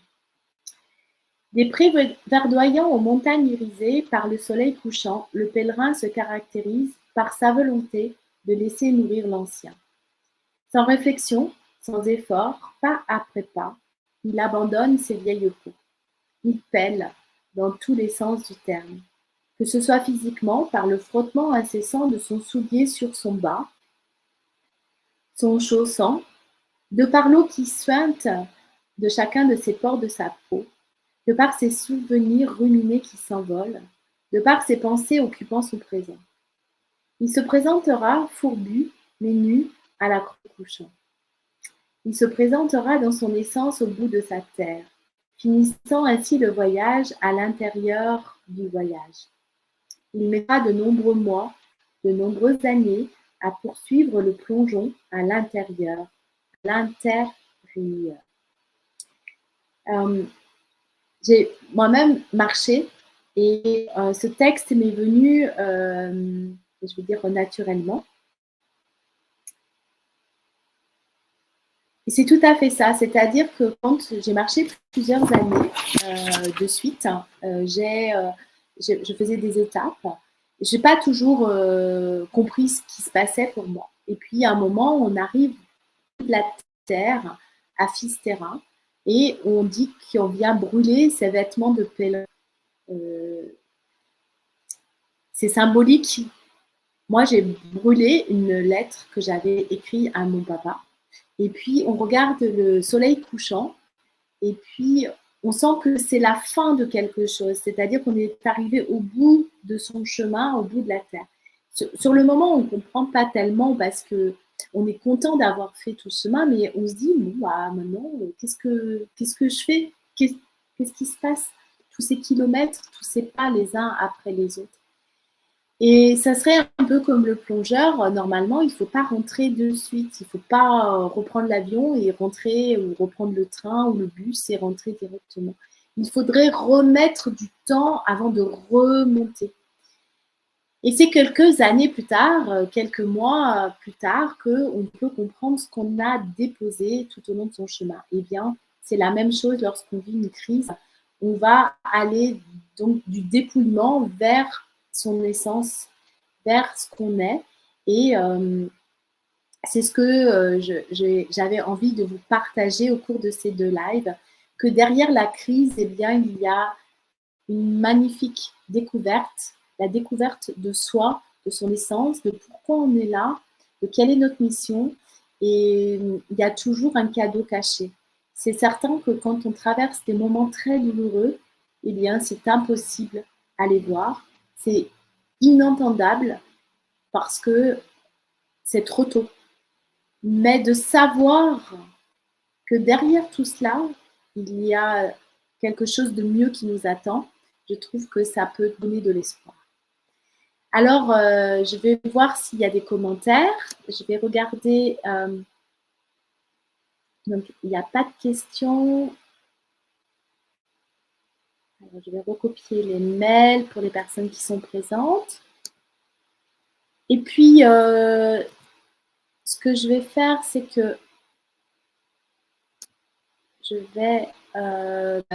Des prés verdoyants aux montagnes irisées par le soleil couchant, le pèlerin se caractérise par sa volonté de laisser mourir l'ancien. Sans réflexion, sans effort, pas après pas, il abandonne ses vieilles peaux. Il pèle dans tous les sens du terme, que ce soit physiquement par le frottement incessant de son soulier sur son bas, son chaussant, de par l'eau qui suinte de chacun de ses pores de sa peau, de par ses souvenirs ruminés qui s'envolent, de par ses pensées occupant son présent. Il se présentera fourbu, mais nu, à la croix couchant. Il se présentera dans son essence au bout de sa terre, finissant ainsi le voyage à l'intérieur du voyage. Il mettra de nombreux mois, de nombreuses années à poursuivre le plongeon à l'intérieur, à l'intérieur. J'ai moi-même marché et ce texte m'est venu, je veux dire, naturellement. Et c'est tout à fait ça, c'est-à-dire que quand j'ai marché plusieurs années de suite, je faisais des étapes. Je n'ai pas toujours compris ce qui se passait pour moi. Et puis, à un moment, on arrive de la terre à Fisterra et on dit qu'on vient brûler ses vêtements de pèlerin. C'est symbolique. Moi, j'ai brûlé une lettre que j'avais écrite à mon papa. Et puis, on regarde le soleil couchant et puis on sent que c'est la fin de quelque chose. C'est-à-dire qu'on est arrivé au bout de son chemin, au bout de la terre. Sur le moment, on ne comprend pas tellement parce que on est content d'avoir fait tout ce chemin, mais on se dit, bon, bah, maintenant, qu'est-ce que je fais? Qu'est-ce qui se passe? Tous ces kilomètres, tous ces pas les uns après les autres. Et ça serait un peu comme le plongeur. Normalement, il ne faut pas rentrer de suite. Il ne faut pas reprendre l'avion et rentrer ou reprendre le train ou le bus et rentrer directement. Il faudrait remettre du temps avant de remonter. Et c'est quelques années plus tard, quelques mois plus tard, qu'on peut comprendre ce qu'on a déposé tout au long de son chemin. Eh bien, c'est la même chose lorsqu'on vit une crise. On va aller donc du dépouillement vers son essence, vers ce qu'on est. Et c'est ce que j'avais envie de vous partager au cours de ces 2 lives, que derrière la crise, eh bien, il y a une magnifique découverte, la découverte de soi, de son essence, de pourquoi on est là, de quelle est notre mission. Et il y a toujours un cadeau caché. C'est certain que quand on traverse des moments très douloureux, eh bien, c'est impossible à les voir. C'est inentendable parce que c'est trop tôt. Mais de savoir que derrière tout cela, il y a quelque chose de mieux qui nous attend, je trouve que ça peut donner de l'espoir. Alors, je vais voir s'il y a des commentaires. Je vais regarder. Donc, il n'y a pas de questions. Alors, je vais recopier les mails pour les personnes qui sont présentes. Et puis, ce que je vais faire, c'est que je vais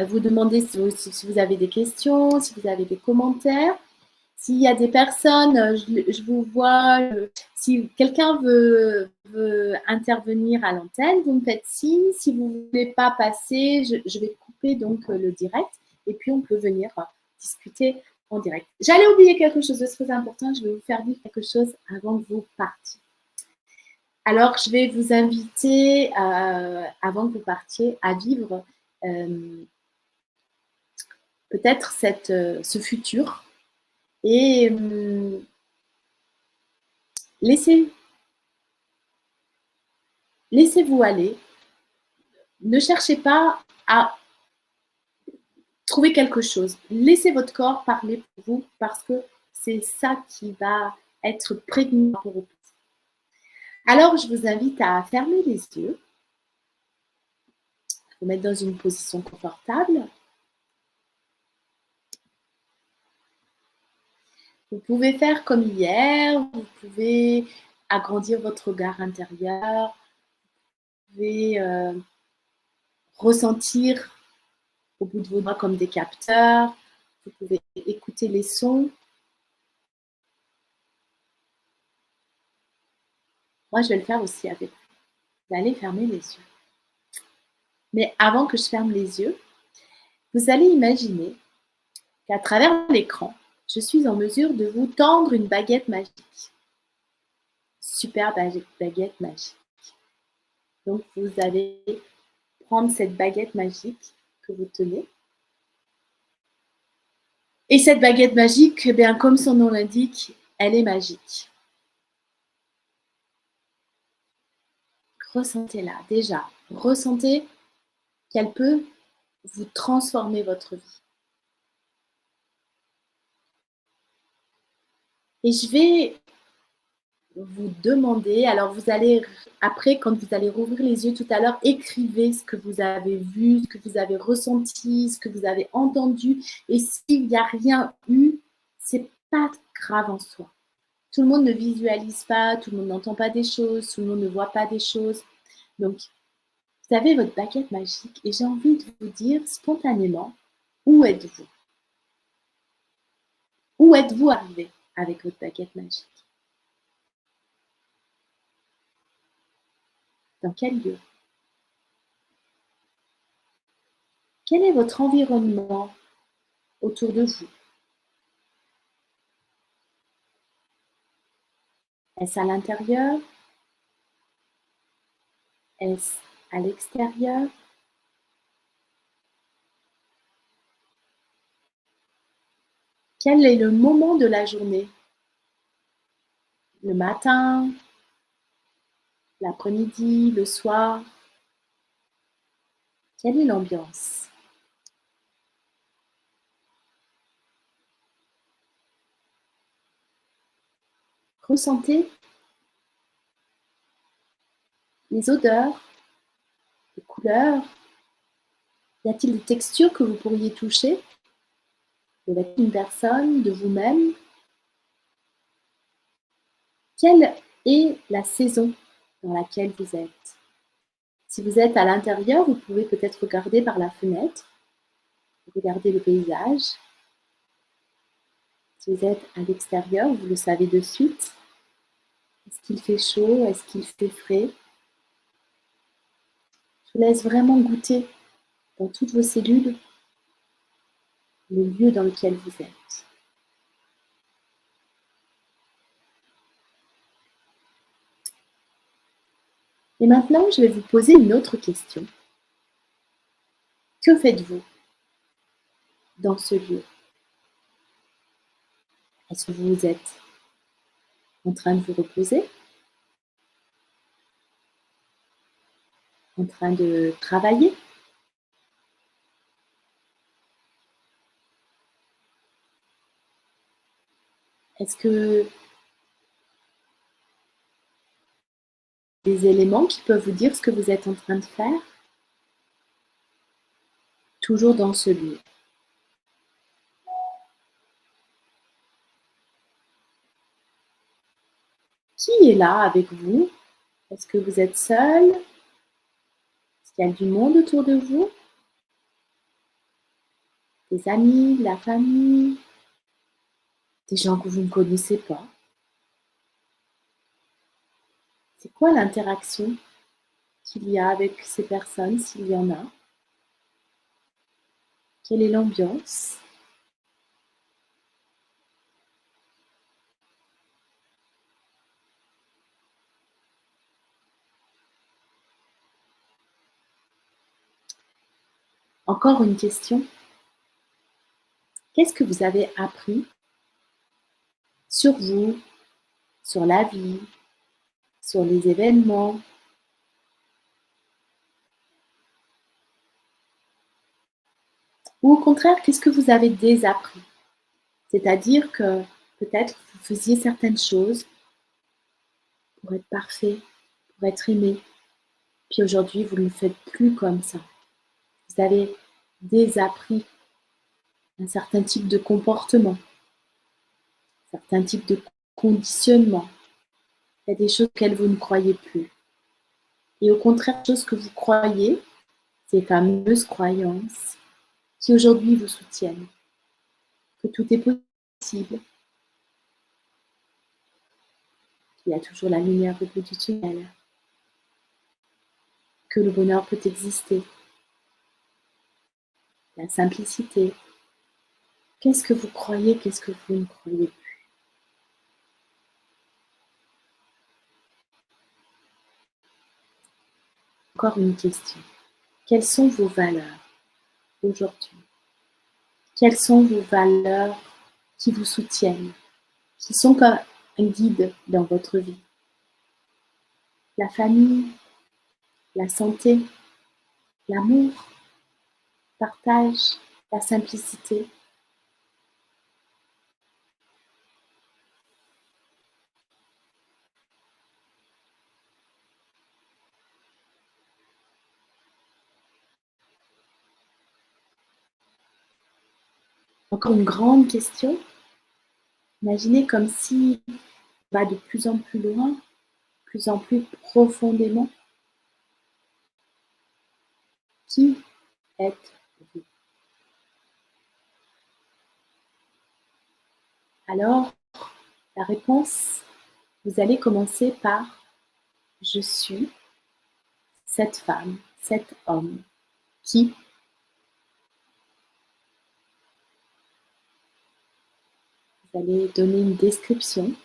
vous demander si vous avez des questions, si vous avez des commentaires. S'il y a des personnes, je vous vois, si quelqu'un veut intervenir à l'antenne, vous me faites signe. Si vous ne voulez pas passer, je vais couper donc le direct et puis on peut venir discuter en direct. J'allais oublier quelque chose de très important, je vais vous faire vivre quelque chose avant que vous partiez. Alors, je vais vous inviter, avant que vous partiez, à vivre peut-être ce futur. Et laissez-vous aller. Ne cherchez pas à trouver quelque chose. Laissez votre corps parler pour vous parce que c'est ça qui va être prégnant pour vous. Alors, je vous invite à fermer les yeux, vous mettre dans une position confortable. Vous pouvez faire comme hier, vous pouvez agrandir votre regard intérieur, vous pouvez ressentir au bout de vos doigts comme des capteurs, vous pouvez écouter les sons. Moi, je vais le faire aussi avec vous. Vous allez fermer les yeux. Mais avant que je ferme les yeux, vous allez imaginer qu'à travers l'écran, je suis en mesure de vous tendre une baguette magique. Super baguette magique. Donc, vous allez prendre cette baguette magique que vous tenez. Et cette baguette magique, eh bien, comme son nom l'indique, elle est magique. Ressentez-la déjà. Ressentez qu'elle peut vous transformer votre vie. Et je vais vous demander, alors vous allez, après, quand vous allez rouvrir les yeux tout à l'heure, écrivez ce que vous avez vu, ce que vous avez ressenti, ce que vous avez entendu. Et s'il n'y a rien eu, c'est pas grave en soi. Tout le monde ne visualise pas, tout le monde n'entend pas des choses, tout le monde ne voit pas des choses. Donc, vous avez votre baguette magique et j'ai envie de vous dire spontanément, où êtes-vous? Où êtes-vous arrivé avec votre baguette magique? Dans quel lieu? Quel est votre environnement autour de vous? Est-ce à l'intérieur? Est-ce à l'extérieur? Quel est le moment de la journée? Le matin? l'après-midi, le soir? Quelle est l'ambiance? Ressentez les odeurs, les couleurs. Y a-t-il des textures que vous pourriez toucher avec une personne, de vous-même? Quelle est la saison dans laquelle vous êtes? Si vous êtes à l'intérieur, vous pouvez peut-être regarder par la fenêtre, regarder le paysage. Si vous êtes à l'extérieur, vous le savez de suite. Est-ce qu'il fait chaud? Est-ce qu'il fait frais? Je vous laisse vraiment goûter dans toutes vos cellules le lieu dans lequel vous êtes. Et maintenant, je vais vous poser une autre question. Que faites-vous dans ce lieu? Est-ce que vous êtes en train de vous reposer? En train de travailler? Est-ce que des éléments qui peuvent vous dire ce que vous êtes en train de faire? Toujours dans ce lieu. Qui est là avec vous? Est-ce que vous êtes seul? Est-ce qu'il y a du monde autour de vous? Des amis, de la famille, des gens que vous ne connaissez pas? C'est quoi l'interaction qu'il y a avec ces personnes, s'il y en a? Quelle est l'ambiance? Encore une question. Qu'est-ce que vous avez appris sur vous, sur la vie, sur les événements? Ou au contraire, qu'est-ce que vous avez désappris? C'est-à-dire que peut-être vous faisiez certaines choses pour être parfait, pour être aimé, puis aujourd'hui vous ne le faites plus comme ça. Vous avez désappris un certain type de comportement, un certain type de conditionnement. Il y a des choses auxquelles vous ne croyez plus. Et au contraire, des choses que vous croyez, ces fameuses croyances, qui aujourd'hui vous soutiennent, que tout est possible, qu'il y a toujours la lumière au bout du tunnel, que le bonheur peut exister, la simplicité. Qu'est-ce que vous croyez, qu'est-ce que vous ne croyez plus? Encore une question. Quelles sont vos valeurs aujourd'hui? Quelles sont vos valeurs qui vous soutiennent, qui sont comme un guide dans votre vie? La famille, la santé, l'amour, le partage, la simplicité. Encore une grande question. Imaginez comme si on va de plus en plus loin, de plus en plus profondément. Qui êtes-vous? Alors, la réponse, vous allez commencer par je suis cette femme, cet homme qui. Vous allez donner une description,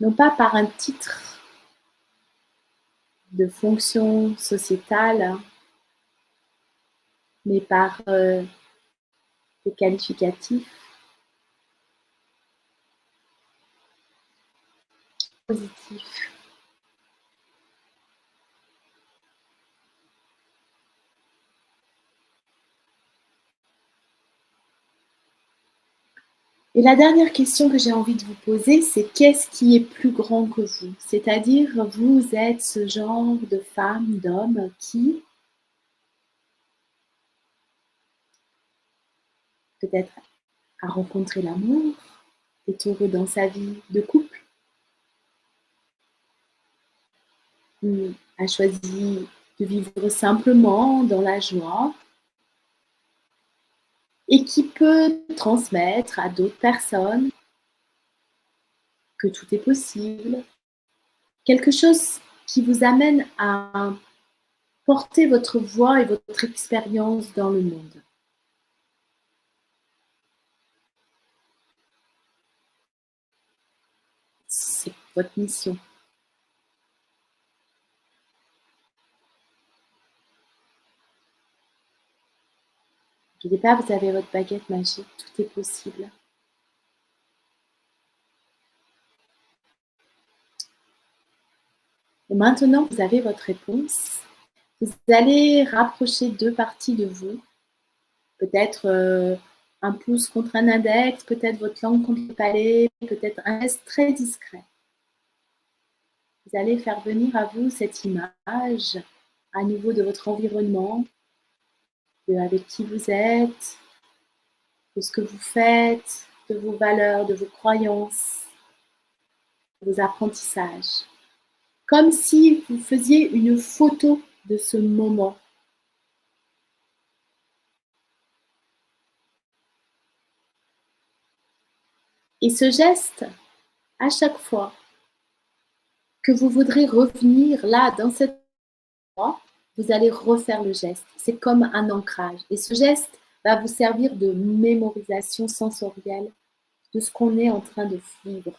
non pas par un titre de fonction sociétale, mais par des qualificatifs. positif. Et la dernière question que j'ai envie de vous poser, c'est qu'est-ce qui est plus grand que vous? C'est-à-dire, vous êtes ce genre de femme, d'homme qui, peut-être, a rencontré l'amour, est heureux dans sa vie de couple, a choisi de vivre simplement dans la joie et qui peut transmettre à d'autres personnes que tout est possible, quelque chose qui vous amène à porter votre voix et votre expérience dans le monde. C'est votre mission. Au départ, vous avez votre baguette magique, tout est possible. Et maintenant que vous avez votre réponse, vous allez rapprocher deux parties de vous. Peut-être un pouce contre un index, peut-être votre langue contre le palais, peut-être un geste très discret. Vous allez faire venir à vous cette image à nouveau de votre environnement, de avec qui vous êtes, de ce que vous faites, de vos valeurs, de vos croyances, de vos apprentissages. Comme si vous faisiez une photo de ce moment. Et ce geste, à chaque fois que vous voudrez revenir là, dans cet endroit, vous allez refaire le geste. C'est comme un ancrage. Et ce geste va vous servir de mémorisation sensorielle de ce qu'on est en train de vivre.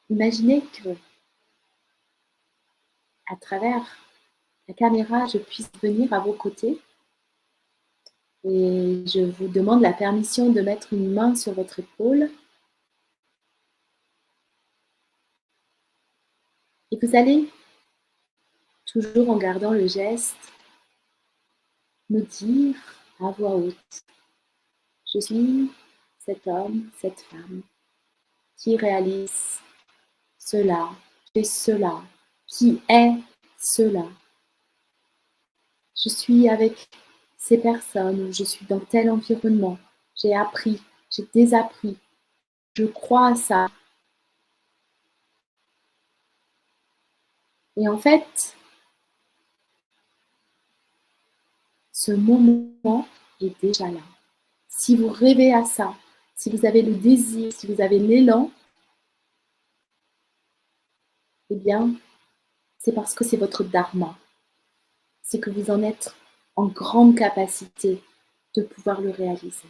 Imaginez que, à travers la caméra, je puisse venir à vos côtés et je vous demande la permission de mettre une main sur votre épaule. Et vous allez, toujours en gardant le geste, me dire à voix haute, je suis cet homme, cette femme qui réalise cela, fait cela, qui est cela. Je suis avec ces personnes, je suis dans tel environnement, j'ai appris, j'ai désappris, je crois à ça. Et en fait, ce moment est déjà là. Si vous rêvez à ça, si vous avez le désir, si vous avez l'élan, eh bien, c'est parce que c'est votre dharma. C'est que vous en êtes en grande capacité de pouvoir le réaliser.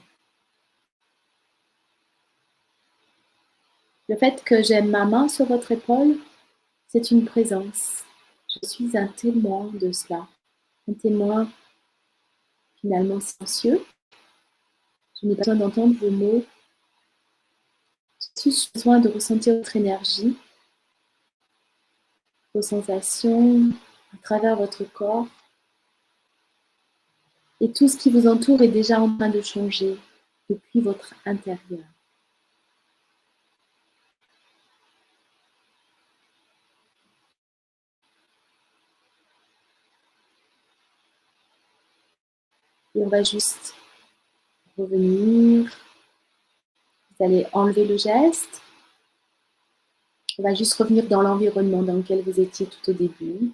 Le fait que j'ai ma main sur votre épaule, c'est une présence. Je suis un témoin de cela, un témoin finalement silencieux. Je n'ai pas besoin d'entendre vos mots. J'ai juste besoin de ressentir votre énergie, vos sensations à travers votre corps. Et tout ce qui vous entoure est déjà en train de changer depuis votre intérieur. Et on va juste revenir. Vous allez enlever le geste. On va juste revenir dans l'environnement dans lequel vous étiez tout au début.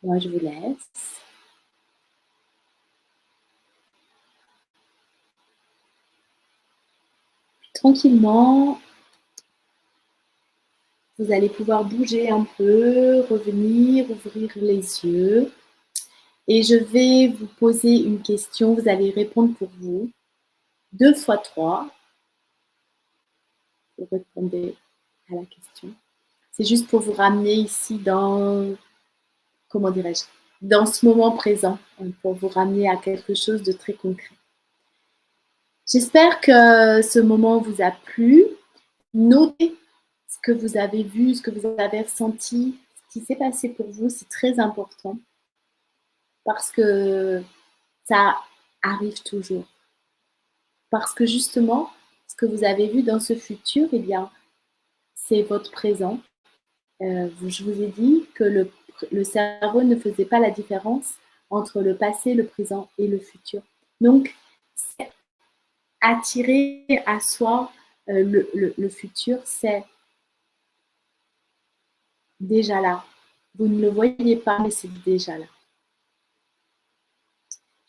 Moi, je vous laisse. Puis, tranquillement, vous allez pouvoir bouger un peu, revenir, ouvrir les yeux. Et je vais vous poser une question. Vous allez répondre pour vous. 2 x 3. Vous répondez à la question. C'est juste pour vous ramener ici dans, comment dirais-je, dans ce moment présent pour vous ramener à quelque chose de très concret. J'espère que ce moment vous a plu. Notez ce que vous avez vu, ce que vous avez ressenti, ce qui s'est passé pour vous, c'est très important parce que ça arrive toujours. Parce que justement, ce que vous avez vu dans ce futur, eh bien, c'est votre présent. Je vous ai dit que le cerveau ne faisait pas la différence entre le passé, le présent et le futur. Donc, c'est attirer à soi le futur, c'est déjà là. Vous ne le voyez pas, mais c'est déjà là.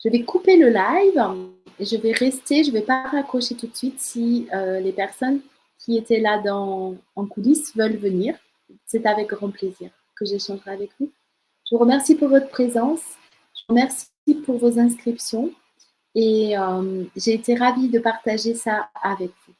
Je vais couper le live. Je vais rester, je ne vais pas raccrocher tout de suite si les personnes qui étaient là en coulisses veulent venir. C'est avec grand plaisir que j'échangerai avec vous. Je vous remercie pour votre présence. Je vous remercie pour vos inscriptions. Et j'ai été ravie de partager ça avec vous.